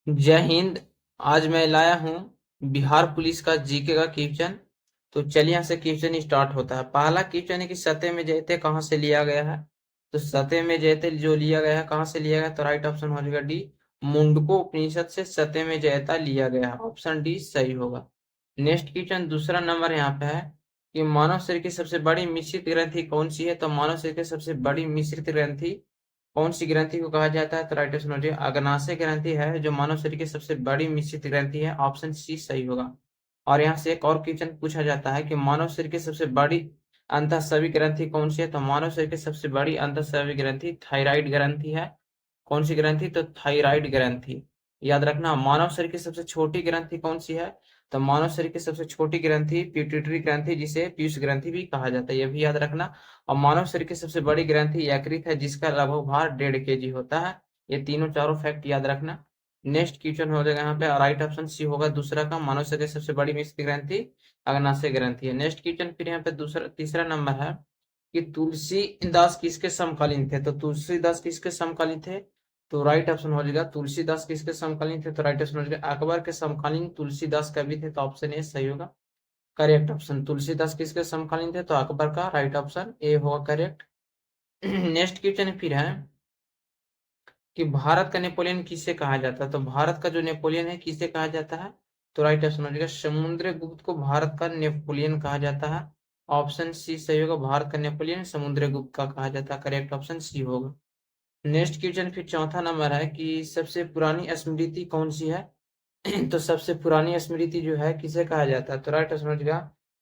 जय हिंद। आज मैं लाया हूँ बिहार पुलिस का जीके का क्वेश्चन। तो चलिए यहाँ से क्वेश्चन स्टार्ट होता है। पहला क्वेश्चन है कि सत्य में जयते कहाँ से लिया गया है। तो सत्य में जयते जो लिया गया है कहाँ से लिया गया है, तो राइट ऑप्शन हो जाएगा डी, मुंडको उपनिषद से सत्य में जयता लिया गया है। ऑप्शन डी सही होगा। नेक्स्ट क्वेश्चन दूसरा नंबर यहाँ पे है कि मानव शरीर की सबसे बड़ी मिश्रित ग्रंथि कौन सी है। तो मानव शरीर की सबसे बड़ी मिश्रित ग्रंथि कौन सी ग्रंथि को कहा जाता है, तो राइट ऑप्शन हो जाएगा अग्नाशय ग्रंथि है जो मानव शरीर की सबसे बड़ी मिश्रित ग्रंथि है। ऑप्शन सी सही होगा। और यहाँ से एक और क्वेश्चन पूछा जाता है कि मानव शरीर की सबसे बड़ी अंतःस्रावी ग्रंथि कौन सी है। तो मानव शरीर की सबसे बड़ी अंतःस्रावी ग्रंथि थायराइड ग्रंथि है। कौन सी ग्रंथि, तो थायराइड ग्रंथि। याद रखना। मानव शरीर की सबसे छोटी ग्रंथि कौन सी है, तो मानव शरीर की सबसे छोटी ग्रंथि पिट्यूटरी ग्रंथि जिसे पीयूष ग्रंथि भी कहा जाता है, यह भी याद रखना। और मानव शरीर की सबसे बड़ी ग्रंथि यकृत है जिसका लगभग भार 1.5 kg होता है। ये तीनों चारों फैक्ट याद रखना। नेक्स्ट क्वेश्चन हो जाएगा यहाँ पे राइट ऑप्शन सी होगा दूसरा का, मानव शरीर की सबसे बड़ी मिश्र ग्रंथि अग्नाशय ग्रंथि है। नेक्स्ट क्वेश्चन फिर यहाँ पे दूसरा तीसरा नंबर है कि तुलसीदास किसके समकालीन थे। तो तुलसीदास किसके समकालीन थे, तो राइट ऑप्शन हो जाएगा तुलसीदास किसके समकालीन थे, तो राइट ऑप्शन हो जाएगा अकबर के समकालीन तुलसीदास कवि थे। तो ऑप्शन ए सही होगा। करेक्ट ऑप्शन तुलसीदास किसके समकालीन थे, तो अकबर का। राइट ऑप्शन ए होगा करेक्ट। नेक्स्ट क्वेश्चन फिर है कि भारत का नेपोलियन किसे कहा जाता है। तो भारत का जो नेपोलियन है किसे कहा जाता है, तो राइट ऑप्शन हो जाएगा समुद्रगुप्त को भारत का नेपोलियन कहा जाता है। ऑप्शन सी सही होगा। भारत का नेपोलियन समुद्रगुप्त का कहा जाता है। करेक्ट ऑप्शन सी होगा। नेक्स्ट क्वेश्चन फिर चौथा नंबर है कि सबसे पुरानी स्मृति कौन सी है। तो सबसे पुरानी स्मृति जो है किसे कहा जाता है, तो राइट समझ गया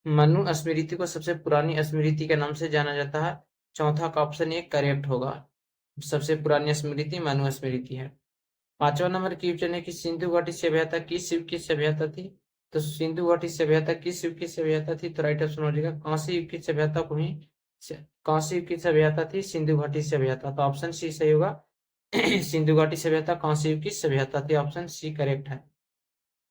मनु स्मृति को सबसे पुरानी स्मृति के नाम से जाना जाता है। चौथा का ऑप्शन ए करेक्ट होगा। सबसे पुरानी स्मृति मनु स्मृति है। पांचवा नंबर क्वेश्चन है कि सिंधु घाटी सभ्यता किस युग की सभ्यता थी। तो सिंधु घाटी सभ्यता किस युग की सभ्यता थी, तो राइट ऑप्शन हो जाएगा कांस्य युग की सभ्यता को ही कांस्य युग की सभ्यता थी सिंधु घाटी सभ्यता। तो ऑप्शन सी सही होगा। सिंधु घाटी सभ्यता कांस्य युग की सभ्यता थी। ऑप्शन सी करेक्ट है।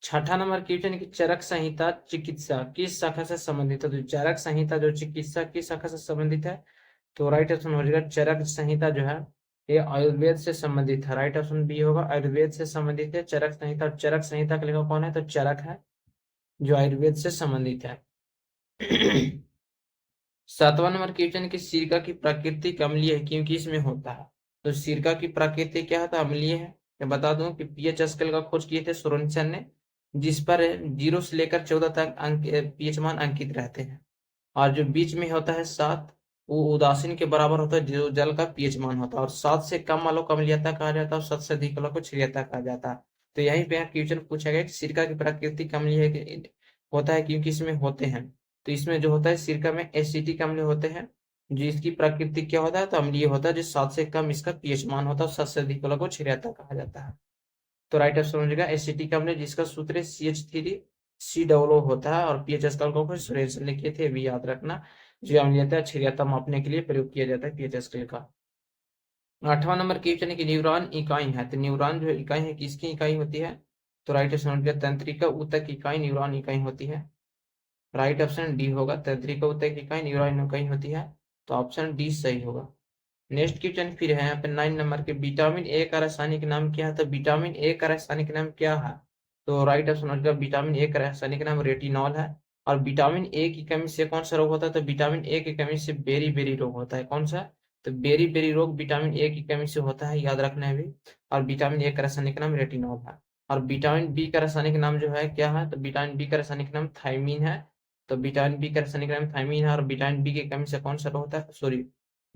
छठा नंबर क्वेश्चन की चरक संहिता चिकित्सा किस शाखा से संबंधित है। तो चरक संहिता जो चिकित्सा किस शाखा से संबंधित है, तो राइट ऑप्शन हो जाएगा चरक संहिता जो है ये आयुर्वेद से संबंधित है। राइट ऑप्शन बी होगा आयुर्वेद से संबंधित है चरक संहिता। चरक संहिता का लेखक कौन है, तो चरक है जो आयुर्वेद से संबंधित है। सातवां नंबर क्वेश्चन की सिरका की प्रकृति अम्लीय है क्योंकि इसमें होता है। तो सिरका की प्रकृति क्या होता है, अम्लीय है। मैं बता दूं कि पीएच स्केल का खोज किए थे सोरेनसन ने, जिस पर 0 से लेकर 14 तक अंक पीएच मान अंकित रहते हैं। और जो बीच में होता है 7 वो उदासीन के बराबर होता है जो जल का पीएच मान होता है। और 7 से कम वालों को अम्लीयता कहा जाता है और 7 से अधिक वालों को क्षारीयता कहा जाता है। तो यहीं पे क्वेश्चन पूछा गया कि सिरका की प्रकृति अम्लीय है होता है क्योंकि इसमें होते हैं। तो इसमें जो होता है सिरका में एसिटिक अम्ल होते हैं जो इसकी प्रकृति क्या होता है, तो अम्लीय होता है। जो 7 से कम इसका पीएच मान होता है और 7 से अधिक वालों को क्षारीयता कहा जाता है। तो राइट ऑप्शन हो जाएगा एसिटिक अम्ल जिसका सूत्र CH3 COO होता है और पीएच स्केल को सुरेश ने किए थे, भी याद रखना। जो अम्लीयता क्षारीयता मापने के लिए प्रयोग किया जाता है पीएच स्केल का। आठवां नंबर क्वेश्चन है कि न्यूरॉन इकाई है। तो न्यूरॉन जो इकाई है किसकी इकाई होती है, तो राइट ऑप्शन हो जाएगा तंत्रिका ऊतक इकाई न्यूरॉन इकाई होती है। राइट ऑप्शन डी होगा तंत्रिका ऊतक इकाई न्यूरॉन इकाई होती है। तो ऑप्शन डी सही होगा। नेक्स्ट क्वेश्चन फिर है यहाँ पे 9 नंबर के विटामिन ए का रासायनिक नाम क्या है। तो विटामिन ए का रासायनिक नाम क्या है, तो राइट ऑप्शन हो जाएगा विटामिन ए का रासायनिक नाम रेटिनॉल है। और विटामिन ए की कमी से कौन सा रोग होता है, तो विटामिन ए की कमी से बेरी बेरी रोग होता है। कौन सा, तो बेरी बेरी रोग विटामिन ए की कमी से होता है, याद रखना है भी। और विटामिन ए का रासायनिक नाम रेटिनॉल है। और विटामिन बी का रासायनिक नाम जो है क्या है, तो विटामिन बी का रासायनिक नाम थायमीन है। तो विटामिन बी का रासायनिक नाम थायमीन है। और विटामिन बी की कमी से कौन सा रोग होता है, सॉरी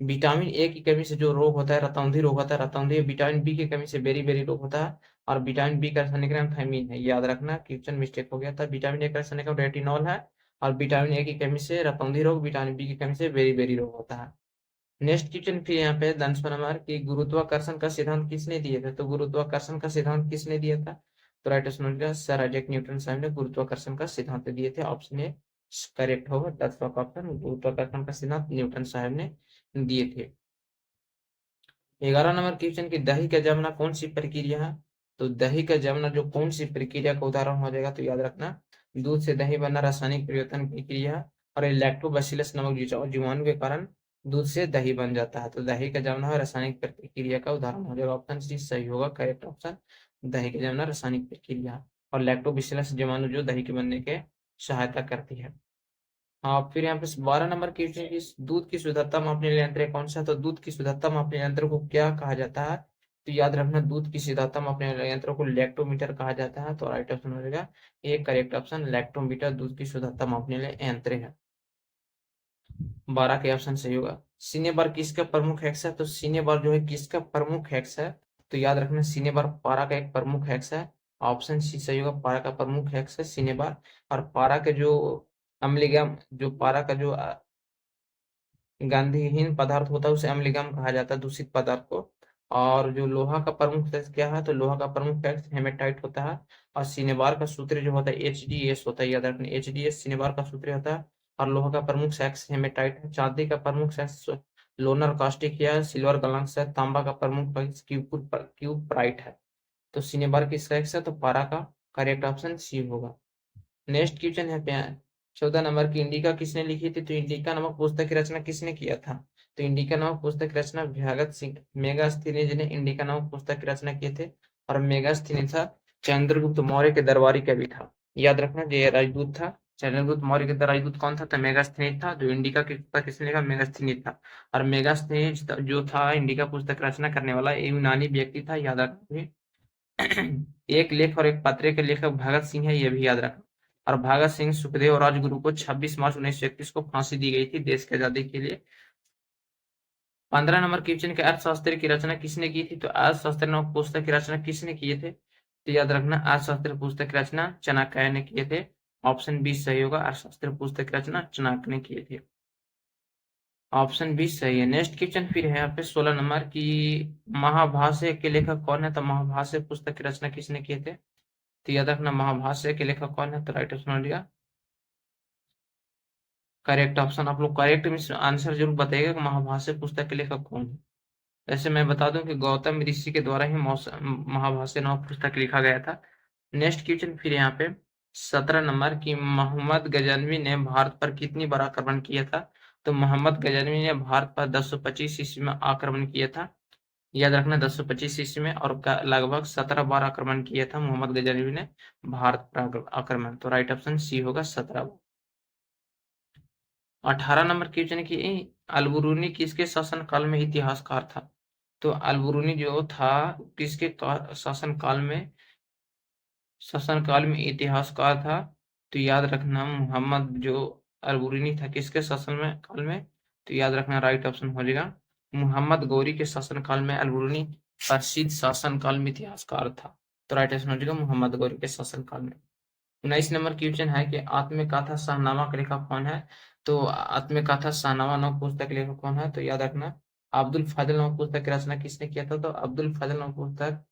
विटामिन ए की कमी से जो रोग होता है रतौंधी रोग होता है। रतौंधी विटामिन बी की कमी से बेरी बेरी रोग होता है। और विटामिन बी का रासायनिक नाम थायमीन है, याद रखना। क्वेश्चन मिस्टेक हो गया था। विटामिन ए का रासायनिक नाम रेटिनॉल है। और विटामिन ए की कमी से रतौंधी रोग, विटामिन बी की कमी से बेरी बेरी रोग होता है। नेक्स्ट क्वेश्चन फिर यहाँ पे 10वां नंबर कि गुरुत्वाकर्षण का सिद्धांत किसने दिया था। तो गुरुत्वाकर्षण का सिद्धांत किसने दिया था, तो राइट ऑप्शन हो जाएगा सर आइजैक न्यूटन साहब ने गुरुत्वाकर्षण का सिद्धांत दिए थे। ऑप्शन ए करेक्ट होगा। 10वां का ऑप्शन गुरुत्वाकर्षण का सिद्धांत न्यूटन साहब ने दिए थे। 11 नंबर क्वेश्चन की दही का जमना कौन सी प्रक्रिया है। तो दही का जमना जो कौन सी प्रक्रिया का उदाहरण हो जाएगा, तो याद रखना दूध से दही बनना रासायनिक परिवर्तन की क्रिया है। और ये लैक्टोबैसिलस नामक जीवाणु के कारण दूध से दही बन जाता है। तो दही का जमना है रासायनिक प्रक्रिया का उदाहरण हो जाएगा। ऑप्शन सी सही होगा करेक्ट ऑप्शन। दही के जमना रासायनिक प्रक्रिया, और लैक्टोबैसिलस जीवाणु जो दही के बनने के सहायता करती है। हाँ, फिर यहाँ पे 12 नंबर की दूध की शुद्धता मापने वाला यंत्र कौन सा है? तो दूध की शुद्धता मापने यंत्र को क्या कहा जाता है? तो याद रखना, दूध की शुद्धता मापने वाले यंत्र को लैक्टोमीटर कहा जाता है। तो राइट ऑप्शन हो जाएगा ये करेक्ट ऑप्शन, लैक्टोमीटर दूध की शुद्धता मापने वाले यंत्र है। 12 के ऑप्शन सही होगा। सिनेबार किसका प्रमुख हेक्स है? तो सिनेबार जो है किसका प्रमुख हेक्स है? तो याद रखना, सिनेबार पारा का एक प्रमुख हेक्स है। ऑप्शन सी सही होगा, पारा का प्रमुख हेक्स है सिनेबार। और पारा के जो अम्लीगम, जो पारा का जो गंधहीन पदार्थ होता है उसे अम्लीगम कहा जाता है, दूषित पदार्थ को। और जो लोहा का प्रमुख तत्व क्या है? तो लोहा का प्रमुख तत्व हेमेटाइट होता है। और सिनेबार का सूत्र जो होता है HDS होता है, याद रखना HDS सिनेबार का सूत्र होता है। और लोहा का प्रमुख सेक्स हेमेटाइट है। चांदी का प्रमुख सेक्स लोनर कास्टिक या सिल्वर गलंक्स है। तांबा का प्रमुख क्यूप्राइट है। तो सिनेबार की सेक्स है, तो पारा का करेक्ट ऑप्शन सी होगा। नेक्स्ट क्वेश्चन है पे 14 नंबर की, इंडिका किसने लिखी थी? तो इंडिका नामक पुस्तक की रचना किसने किया था? तो इंडिका नामक पुस्तक की रचना भगत सिंह मेगास्थनीज ने इंडिका नामक पुस्तक की रचना किए थे। और मेगास्थनीज था चंद्रगुप्त मौर्य के दरबारी कवि था। याद रखना, ये राजदूत था। चंद्रगुप्त मौर्य के राजदूत कौन था? तो मेगास्थनीज था। जो इंडिका की पुस्तक किसने लिखा? मेगास्थनीज था। और मेगास्थनीज जो था इंडिका पुस्तक रचना करने वाला यूनानी व्यक्ति था, याद रखना। एक लेख और एक पत्र के लेखक भगत सिंह है, ये भी याद रखना। और भगत सिंह, सुखदेव और राजगुरु को 26 मार्च 1931 को फांसी दी गई थी देश की आजादी के लिए। 15 नंबर क्वेश्चन के, अर्थशास्त्र की रचना किसने की थी? तो अर्थशास्त्र नामक पुस्तक की रचना किसने किए थे? तो याद रखना, अर्थशास्त्र पुस्तक की रचना चाणक्य ने किए थे। ऑप्शन बी सही होगा, अर्थशास्त्र पुस्तक की रचना चाणक्य ने किए थे। ऑप्शन बी सही है। नेक्स्ट क्वेश्चन फिर है यहाँ पे 16 नंबर की, महाभाष्य के लेखक कौन है? तो महाभाष्य पुस्तक की रचना किसने किए थे? तो याद रखना, महाभाष्य के लेखक कौन है? तो राइट ऑप्शन हो गया करेक्ट ऑप्शन। आप लोग करेक्ट आंसर जरूर बताइएगा कि महाभाष्य पुस्तक के लेखक कौन है। वैसे मैं बता दूं कि गौतम ऋषि के द्वारा ही महाभाष्य नामक पुस्तक लिखा गया था। नेक्स्ट क्वेश्चन फिर यहाँ पे 17 नंबर की, मोहम्मद गजनवी ने भारत पर कितनी बार आक्रमण किया था? तो मोहम्मद गजनवी ने भारत पर 1025 ईस्वी में आक्रमण किया था। याद रखना, 1025 ईस्वी में, और लगभग 17 बार आक्रमण किया था मोहम्मद गजनवी ने भारत पर आक्रमण। तो राइट ऑप्शन सी होगा 17। 18 नंबर क्वेश्चन की, अलबरूनी किसके शासनकाल में इतिहासकार था? तो अलबरूनी जो था किसके शासनकाल में इतिहासकार था? तो याद रखना, मोहम्मद जो अलबरूनी था किसके शासन में काल में? तो याद रखना, राइट ऑप्शन हो जाएगा मोहम्मद गौरी के शासनकाल में अलबरूनी प्रसिद्ध शासनकाल में इतिहासकार था। तो राइट ऑप्शन हो जाएगा मोहम्मद गौरी के शासनकाल में। 19 नंबर क्वेश्चन है कि आत्मकथा शाहनामा का लेखक कौन है? तो आत्मकथा शाहनामा नामक पुस्तक के लेखक कौन है? तो याद रखना, अब्दुल फाजिल नामक पुस्तक की रचना किसने किया था? तो अब्दुल फाजिल नामक पुस्तक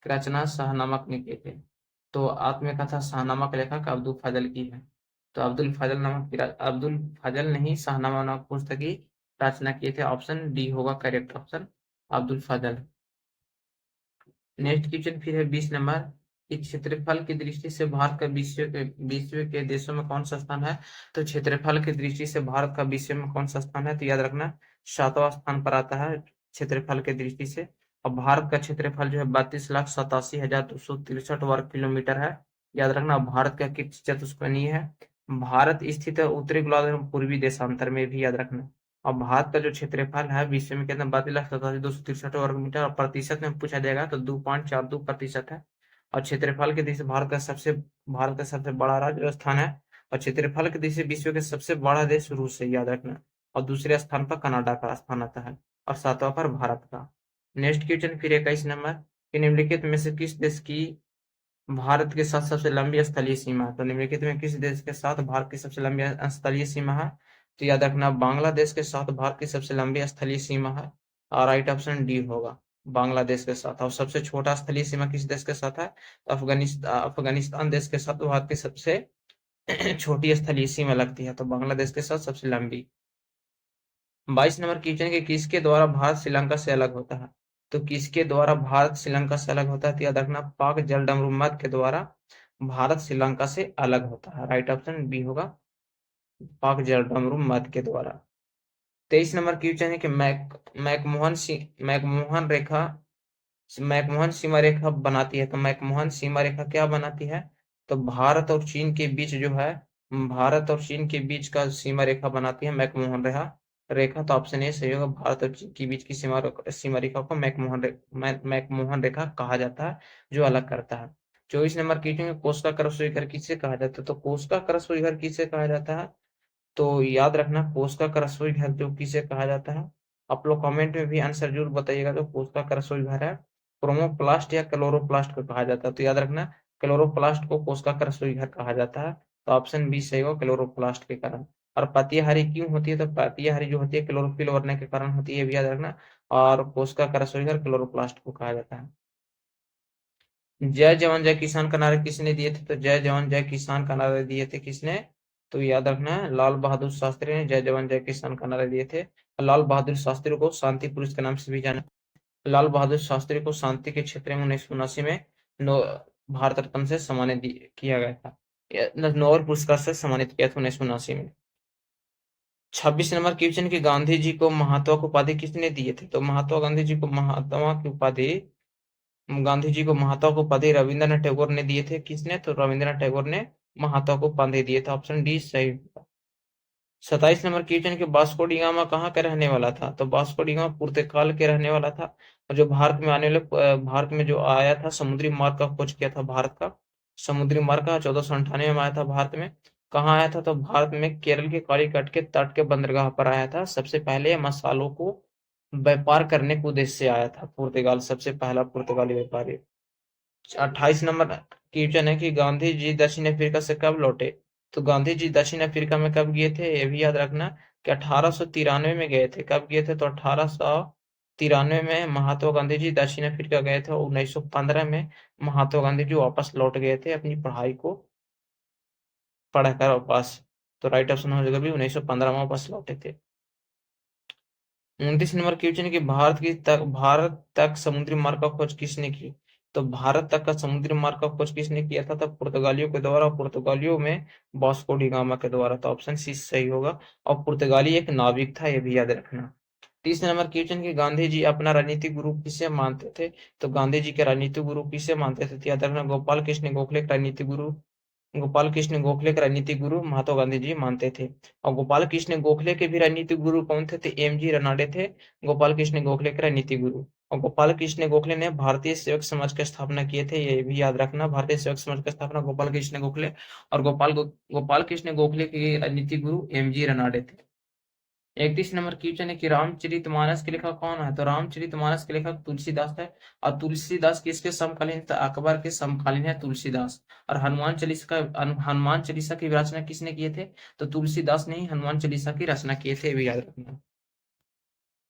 की रचना शाहनामा ने किए थे। तो आत्मकथा शाहनामा का लेखक अब्दुल फाजिल की है। तो अब्दुल फाजिल ने ही शाहनामा नामक पुस्तक की रचना किए थे। ऑप्शन डी होगा करेक्ट ऑप्शन, अब्दुल फाजिल। नेक्स्ट क्वेश्चन फिर है 20 नंबर कि क्षेत्रफल की दृष्टि से भारत का विश्व के देशों में कौन सा स्थान है? तो क्षेत्रफल की दृष्टि से भारत का विश्व में कौन सा स्थान है? तो याद रखना, 7वां स्थान पर आता है क्षेत्रफल की दृष्टि से। और भारत का क्षेत्रफल जो है 32,87,263 वर्ग किलोमीटर है। याद रखना, भारत का किस चतुष्कोणीय है? भारत स्थित है उत्तरी गोलार्ध एवं पूर्वी देशांतर में, भी याद रखना। और भारत का जो क्षेत्रफल है विश्व में कितना? 32,87,263 वर्ग मीटर, और प्रतिशत में पूछा जाएगा तो 2.42% है। और क्षेत्रफल के दृष्टि से भारत का सबसे बड़ा राज्य राजस्थान है। और क्षेत्रफल के दृष्टि से विश्व के सबसे बड़ा देश रूस है, याद रखना। और दूसरे स्थान पर कनाडा का स्थान आता है, और 7वां पर भारत का। नेक्स्ट क्वेश्चन फिर 21 नंबर कि निम्नलिखित में से किस देश की भारत के साथ सबसे लंबी स्थलीय सीमा है? तो निम्नलिखित में किस देश के साथ भारत की सबसे लंबी स्थलीय सीमा है? तो याद रखना, बांग्लादेश के साथ भारत की सबसे लंबी स्थलीय सीमा है। और राइट ऑप्शन डी होगा, बांग्लादेश के साथ। और सबसे छोटा स्थलीय सीमा किस देश के साथ है? तो अफगानिस्तान देश के साथ भारत की सबसे छोटी स्थलीय सीमा लगती है। तो बांग्लादेश के साथ सबसे लंबी। 22 नंबर क्वेश्चन के, किसके द्वारा भारत श्रीलंका से अलग होता है? तो किसके द्वारा भारत श्रीलंका से अलग होता है? तो याद रखना, पाक जलडमरू मत के द्वारा भारत श्रीलंका से अलग होता है। राइट ऑप्शन बी होगा, पाक जलडमरू मत के द्वारा। 23 नंबर क्वेश्चन है कि मैकमोहन रेखा मैकमोहन सीमा रेखा बनाती है। तो मैकमोहन सीमा रेखा क्या बनाती है? तो भारत और चीन के बीच जो है, भारत और चीन के बीच का सीमा रेखा बनाती है मैकमोहन रेखा। रेखा तो ऑप्शन ए सही होगा। भारत और चीन के बीच की सीमा रेखा को मैकमोहन रेखा कहा जाता है, जो अलग करता है। 24 नंबर क्वेश्चन में कोस्का क्रॉसओवर घर किसे कहा जाता है? तो कोस्का क्रॉसओवर घर किसे कहा जाता है? तो याद रखना, कोस्का का रसोई घर जो किसे कहा जाता है? आप लोग कमेंट में भी आंसर जरूर बताइएगा। जो कोस्का का रसोई घर है, क्रोमोप्लास्ट या क्लोरोप्लास्ट को कहा जाता है? तो याद रखना, क्लोरोप्लास्ट को कोस्का का रसोई घर कहा जाता है। तो ऑप्शन बी सही होगा, क्लोरोप्लास्ट के कारण। और पतियाहारी क्यों होती है? तो पतियाहारी जो होती है क्लोरोफिल बढ़ने के कारण होती है, ये भी याद रखना। और कोस्का का रसोई घर क्लोरोप्लास्ट को कहा जाता है। जय जवान जय किसान का नारे किसने दिए थे? तो जय जवान जय किसान का नारे दिए थे किसने? तो याद रखना है, लाल बहादुर शास्त्री ने जय जवान जय किसान का नारे दिए थे। लाल बहादुर शास्त्री को शांति पुरुष के नाम से भी जाना। लाल बहादुर शास्त्री को शांति के क्षेत्र में 1979 में नो भारत रत्न से सम्मानित किया गया था। नोबेल पुरस्कार से सम्मानित किया था 1979 में। 26 नंबर क्वेश्चन की गांधी जी को महात्मा की उपाधि किसने दिए थे? तो महात्मा गांधी जी को महात्मा की उपाधि, गांधी जी को महात्मा को उपाधि रविंद्रनाथ टैगोर ने दिए थे। किसने? तो रविंद्रनाथ टैगोर ने महात्मा को उपाधि दिए थे। ऑप्शन डी सही। 27 नंबर क्वेश्चन के वास्को डी गामा कहाँ का रहने वाला था? तो वास्को डी गामा पुर्तगाल के रहने वाला था। और जो भारत में आने वाले, भारत में जो आया था, समुद्री मार्ग का खोज किया था भारत का। समुद्री मार्ग का 1498 में आया था भारत में। कहाँ आया था? तो भारत में केरल के कालीकट के तट के बंदरगाह पर आया था। सबसे पहले मसालों को व्यापार करने के उद्देश्य से आया था पुर्तगाल, सबसे पहला पुर्तगाली व्यापारी। 28 नंबर क्वेश्चन है कि गांधी जी दक्षिण अफ्रीका से कब लौटे? तो गांधी जी दक्षिण अफ्रीका में कब गए थे? ये भी याद रखना कि 1893 में गए थे। कब गए थे? तो 1893 में महात्मा गांधी जी दक्षिण अफ्रीका गए थे। 1915 में महात्मा गांधी जी वापस लौट गए थे अपनी पढ़ाई को पढ़कर वापस। तो राइट ऑप्शन हो जाएगा भी, 1915 में वापस लौटे थे। 29 नंबर क्वेश्चन की भारत तक समुद्री मार्ग का खोज किसने की? तो भारत तक का समुद्री मार्ग का खोज किसने किया था? तो पुर्तगालियों के द्वारा। पुर्तगालियों में वास्को डी गामा के द्वारा। तो ऑप्शन सी सही होगा। और पुर्तगाली एक नाविक था, ये भी याद रखना। 30 नंबर क्वेश्चन की गांधी जी अपना राजनीतिक गुरु किसे मानते थे? तो गांधी जी के राजनीतिक गुरु किसे मानते थे? तो याद रखना, गोपाल कृष्ण गोखले के राजनीतिक गुरु, गोपाल कृष्ण गोखले के राजनीतिक गुरु महात्मा गांधी जी मानते थे। और गोपाल कृष्ण गोखले के भी राजनीतिक गुरु कौन थे? तो एम जी रनाडे थे गोपाल कृष्ण गोखले के राजनीतिक गुरु। और गोपाल कृष्ण गोखले ने भारतीय सेवक समाज की स्थापना किए थे, ये भी याद रखना। भारतीय सेवक समाज की स्थापना गोपाल कृष्ण गोखले और गोपाल कृष्ण गोखले के राजनीतिक गुरु एम जी रनाडे थे। 31 नंबर क्वेश्चन है कि रामचरितमानस के लेखक कौन है? तो रामचरितमानस के लेखक तुलसीदास है। और तुलसीदास किसके समकालीन? तो अकबर के समकालीन है तुलसीदास। और हनुमान चालीसा की रचना किसने किए थे? तो तुलसीदास ने ही हनुमान चालीसा की रचना किए थे, ये भी याद रखना।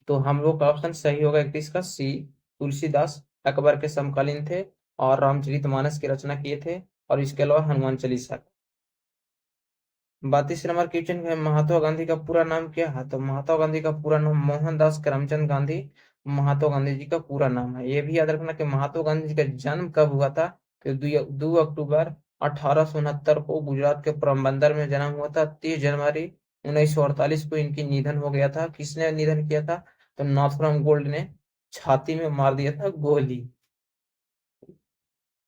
तो हम लोग का ऑप्शन सही होगा 31 का सी, तुलसीदास अकबर के समकालीन थे और रामचरितमानस की रचना किए थे, और इसके अलावा हनुमान चालीसा। 32 नंबर क्वेश्चन है, महात्मा गांधी का पूरा नाम क्या है? तो महात्मा गांधी का पूरा नाम मोहनदास करमचंद गांधी महात्मा गांधी जी का पूरा नाम है। ये भी याद रखना कि महात्मा गांधी जी का जन्म कब हुआ था? कि 2 अक्टूबर 1869 को गुजरात के पोरबंदर में जन्म हुआ था। 30 जनवरी 1948 को इनकी निधन हो गया था। किसने निधन किया था? तो नाथुराम गोल्ड ने छाती में मार दिया था गोली।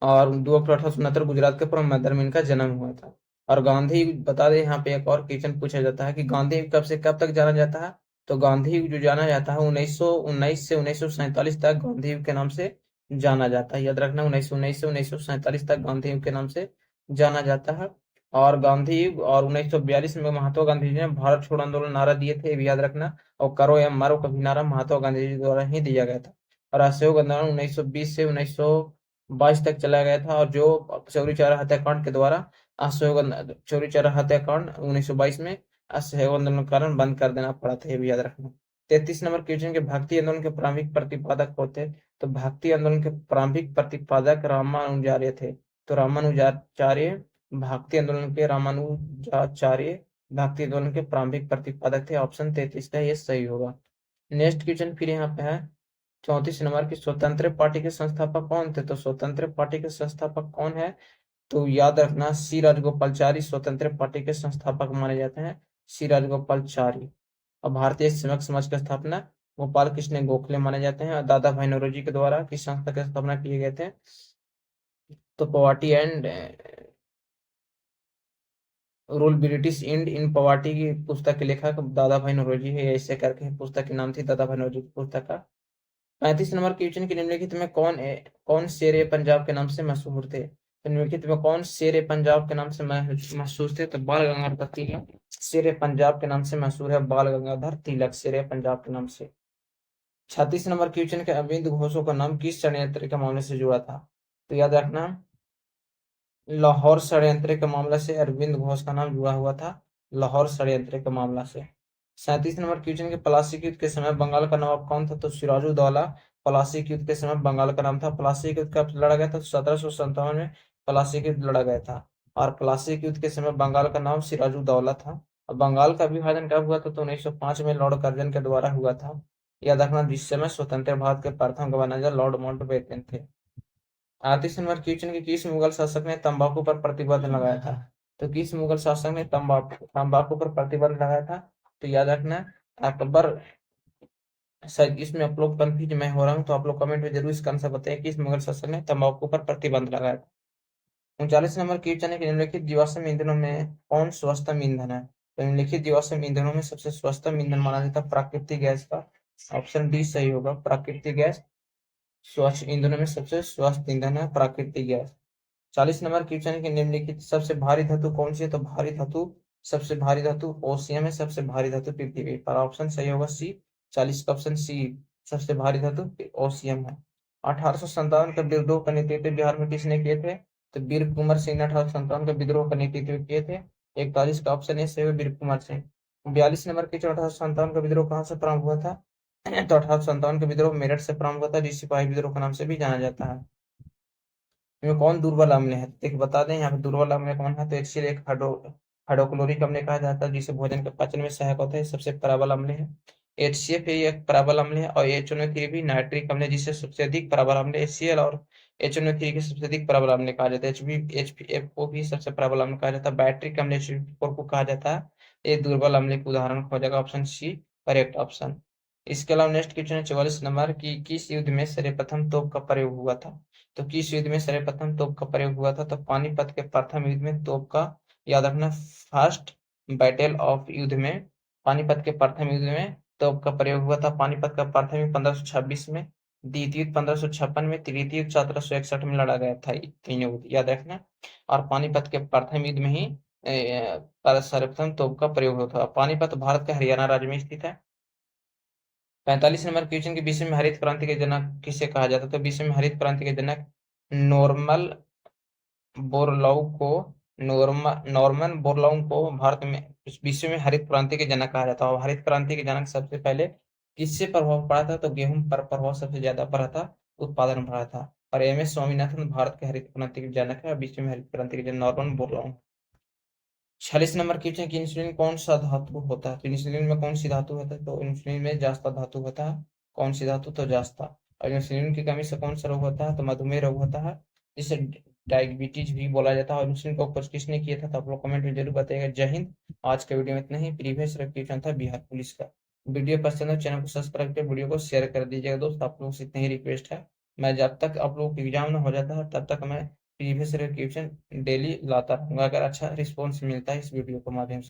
और 2 अक्टूबर 1869 गुजरात के पोरबंदर में इनका जन्म हुआ था। और गांधी, बता दें यहाँ पे एक और क्वेश्चन पूछा जाता है कि गांधी कब से कब तक जाना जाता है? तो गांधी जो जाना जाता है 1919 से 1947 तक गांधी के नाम से जाना जाता है। याद रखना, 1919 से 1947 तक गांधी के नाम से जाना जाता है। और गांधी और 1942 में महात्मा गांधी जी ने भारत छोड़ो आंदोलन नारा दिए थे, ये भी याद रखना। और करो या मरो कभी नारा महात्मा गांधी जी द्वारा ही दिया गया था। और असहयोग आंदोलन 1920 से 1922 तक चला गया था। और जो चौरी चौरा हत्याकांड के द्वारा चौरी चौरा हत्याकांड 1922 में असहयोग आंदोलन के कारण बंद कर देना पड़ा था, ये भी याद रखना। 33 नंबर क्वेश्चन के भक्ति आंदोलन के प्रारंभिक प्रतिपादक होते। तो भक्ति आंदोलन के प्रारंभिक प्रतिपादक रामानुजाचार्य थे। तो रामानुजाचार्य भक्ति आंदोलन के रामानुजाचार्य भक्ति आंदोलन के प्रारंभिक प्रतिपादक थे। ऑप्शन 33 का ये सही होगा। नेक्स्ट क्वेश्चन फिर यहाँ पे है 34 नंबर की, स्वतंत्र पार्टी के संस्थापक कौन थे? तो स्वतंत्र पार्टी के संस्थापक कौन है? तो याद रखना, सी राजगोपालचारी स्वतंत्र पार्टी के संस्थापक माने जाते हैं, सी राजगोपालचारी। और भारतीय सेवक समाज की स्थापना गोपाल कृष्ण गोखले माने जाते हैं। और दादा भाई नौरोजी के द्वारा किस संस्था की स्थापना किए गए थे? तो पॉवर्टी एंड रूल ब्रिटिश इंड इन पॉवर्टी की पुस्तक के लेखक दादा भाई नौरोजी है, ऐसे करके पुस्तक के नाम थी दादा भाई नौरोजी की पुस्तक का। 35 नंबर क्वेश्चन की निम्नलिखित में कौन शेर ए पंजाब के नाम से मशहूर थे? तो निम्नलिखित में कौन शेर ए पंजाब के नाम से मशहूर थे? तो बाल गंगाधर तिलक शेर ए पंजाब के नाम से मशहूर है। बाल गंगाधर तिलक शेर ए पंजाब के नाम से। 36 नंबर क्वेश्चन के अरविंद घोषों का नाम किस षड्यंत्र के मामले से जुड़ा था? तो याद रखना, लाहौर षड्यंत्र के मामला से अरविंद घोष का नाम जुड़ा हुआ था, लाहौर षड्यंत्र के मामला से। 37 नंबर क्वेश्चन के प्लासी युद्ध के समय बंगाल का नवाब कौन था? तो सिराजुद्दौला प्लासी युद्ध के समय बंगाल का नाम था। प्लासी युद्ध कब लड़ा गया था? 1757 में प्लासी युद्ध लड़ा गया था। और प्लासी युद्ध के समय बंगाल का नाम सिराजुद्दौला था। और बंगाल का विभाजन कब हुआ था? तो 1905 में लॉर्ड कर्जन के द्वारा हुआ था। याद रखना, जिस समय स्वतंत्र भारत के प्रथम गवर्नर लॉर्ड माउंटबेटन थे। 38 नंबर क्वेश्चन की किस मुगल शासक ने तंबाकू पर प्रतिबंध लगाया था? तो किस मुगल शासक ने तंबाकू पर प्रतिबंध लगाया था? तो याद रखना, अकबर। सर इसमें आप लोग कंफ्यूज मैं हो रहा हूँ, तो आप लोग कमेंट में जरूर इसका आंसर बताइए किस मुगल शासक ने तंबाकू पर प्रतिबंध लगाया था। 39 नंबर क्वेश्चन है कि निम्नलिखित जीवाश्म ईंधनों में कौन सर्वोत्तम ईंधन है? तो निम्नलिखित जीवाश्म ईंधनों में सबसे सर्वोत्तम ईंधन माना जाता है प्राकृतिक गैस का। ऑप्शन डी सही होगा, प्राकृतिक गैस स्वच्छ ईंधनों में सबसे स्वस्थ ईंधन है प्राकृतिक गैस। 40 नंबर क्वेश्चन है कि निम्नलिखित सबसे भारी धातु कौन सी है? तो भारी धातु, सबसे भारी धातु ओसियम है, सबसे भारी धातु पृथ्वी पर। ऑप्शन सही होगा सी, 40 का ऑप्शन सी, सबसे भारी धातु ओसियम है। 1857 का विद्रोह का नेतृत्व बिहार में किसने किए थे? तो वीर कुंवर सिंह ने 1857 का विद्रोह का नेतृत्व किए थे। 41 का ऑप्शन ए सही है, वीर कुंवर सिंह। 42 नंबर क्वेश्चन, 1857 का विद्रोह कहाँ से प्रारंभ हुआ था? तो 1857 का विद्रोह मेरठ से प्रारंभ हुआ था, जिसे सिपाही विद्रोह के नाम से भी जाना जाता है। इनमें कौन दुर्बल अम्ल है? देखिए बता दें यहाँ पे दुर्बल अम्ल कौन है। तो HCl एक हाइड्रोक्लोरिक अम्ल कहा जाता है, जिसे भोजन के पाचन में सहायक होता है, सबसे प्रबल अम्ल है। HCF ये एक प्रबल अम्ल है। और HNO3 भी नाइट्रिक अम्ल है, जिससे सबसे अधिक प्रबल अम्ल है। HCl और HNO3 के सबसे अधिक प्रबल अम्ल कहा जाता है। HPF को भी सबसे प्रबल अम्ल कहा जाता है। बैट्रिक अम्ल HBr को कहा जाता है। ये दुर्बल अम्ल के उदाहरण हो जाएगा, ऑप्शन सी करेक्ट ऑप्शन। इसके अलावा नेक्स्ट क्वेश्चन है 44 नंबर की किस युद्ध में सर्वप्रथम तोप का प्रयोग हुआ था? तो किस युद्ध में सर्वप्रथम तोप का प्रयोग हुआ था? तो पानीपत के प्रथम युद्ध में तोप का, याद रखना, फर्स्ट बैटल ऑफ युद्ध में पानीपत के प्रथम युद्ध में तोप का प्रयोग हुआ था। पानीपत का प्रथम युद्ध 1526 में, द्वितीय युद्ध 1556 में, तृतीय युद्ध 1761 में लड़ा गया था। तीनों युद्ध याद रखना। और पानीपत के प्रथम युद्ध में ही सर्वप्रथम तोप का प्रयोग हुआ था। पानीपत भारत के हरियाणा राज्य में स्थित है। 45 नंबर क्वेश्चन के विश्व में हरित क्रांति के जनक किसे कहा जाता है? तो विश्व में हरित क्रांति के जनक नॉर्मन बोरलॉग को, नॉर्मन बोरलॉग को भारत में विश्व में हरित क्रांति के जनक कहा जाता है। और हरित क्रांति के जनक सबसे पहले किससे प्रभाव पड़ा था? तो गेहूं पर प्रभाव सबसे ज्यादा पड़ा था, उत्पादन बढ़ा था। और MS स्वामीनाथन भारत के हरित क्रांति के जनक है, विश्व में हरित क्रांति के जनक नॉर्मन बोरलॉग। 46 नंबर क्वेश्चन कि इंसुलिन कौन सा धातु होता है? तो इंसुलिन में कौन सी धातु होता है? तो इंसुलिन में जास्ता धातु होता है। कौन सी धातु? तो जास्ता। और इंसुलिन की कमी से कौन सा रोग होता है? तो मधुमेह रोग होता है, जिसे डायबिटीज भी बोला जाता है। और इंसुलिन का खोज किसने किया था? तो आप लोग कमेंट में जरूर बताइएगा। जय हिंद। आज का वीडियो में इतना ही। प्रीवियस क्वेश्चन था बिहार पुलिस का। वीडियो पसंद है चैनल को सब्सक्राइब कर वीडियो को शेयर कर दीजिएगा दोस्त। आप लोगों से इतनी ही रिक्वेस्ट है। मैं जब तक आप लोग को एग्जाम ना हो जाता है तब तक मैं प्रीवियस क्वेश्चन डेली लाता रहूंगा, अगर अच्छा रिस्पॉन्स मिलता है इस वीडियो के माध्यम से।